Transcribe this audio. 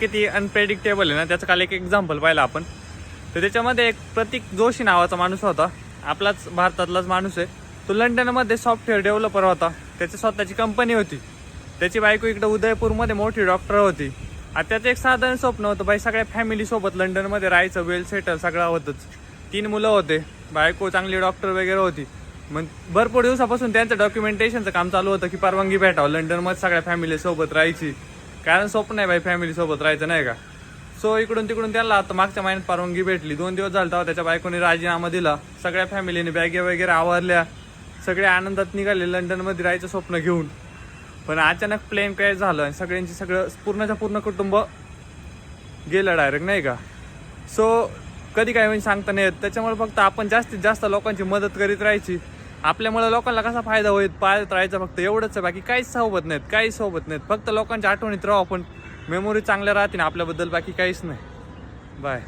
किती अनप्रेडिक्टेबल आहे ना, त्याचं काल एक एक्झाम्पल पाहिलं आपण. तर त्याच्यामध्ये एक प्रतीक जोशी नावाचा माणूस होता, आपलाच भारतातलाच माणूस आहे. तो लंडनमध्ये सॉफ्टवेअर डेव्हलपर होता, त्याची स्वतःची कंपनी होती. त्याची बायको इकडं उदयपूरमध्ये मोठी डॉक्टर होती. आता त्याचं एक साधारण स्वप्न होतं, बाई सगळ्या फॅमिलीसोबत लंडनमध्ये राहायचं, वेल सेटल सगळं होतंच. 3 मुलं होते, बायको चांगली डॉक्टर वगैरे होती. मग भरपूर दिवसापासून त्यांचं डॉक्युमेंटेशनचं काम चालू होतं की परवानगी भेटावं लंडनमध्ये सगळ्या फॅमिलीसोबत राहायची, कारण स्वप्न आहे बाई फॅमिलीसोबत राहायचं नाही का. सो इकडून तिकडून त्याला आता मागच्या महिन्यात परवानगी भेटली. 2 दिवस झाले तेव्हा त्याच्या बायकोने राजीनामा दिला. सगळ्या फॅमिलीने बॅगे वगैरे आवरल्या, सगळे आनंदात निघाले लंडनमध्ये राहायचं स्वप्न घेऊन. पण अचानक प्लेन क्रॅश झालं आणि सगळं पूर्णच्या पूर्ण कुटुंब गेलं डायरेक्ट नाही का. सो कधी काय म्हणजे सांगता नाही येत. त्याच्यामुळे फक्त आपण जास्तीत जास्त लोकांची मदत करीत राहायची. आपल्यामुळे लोकांना कसा फायदा होईल पाहत राहायचा, फक्त एवढंच आहे. बाकी काहीच सोबत नाहीत. फक्त लोकांच्या आठवणीत राहू आपण, मेमोरी चांगल्या राहतील आपल्याबद्दल, बाकी काहीच नाही. बाय.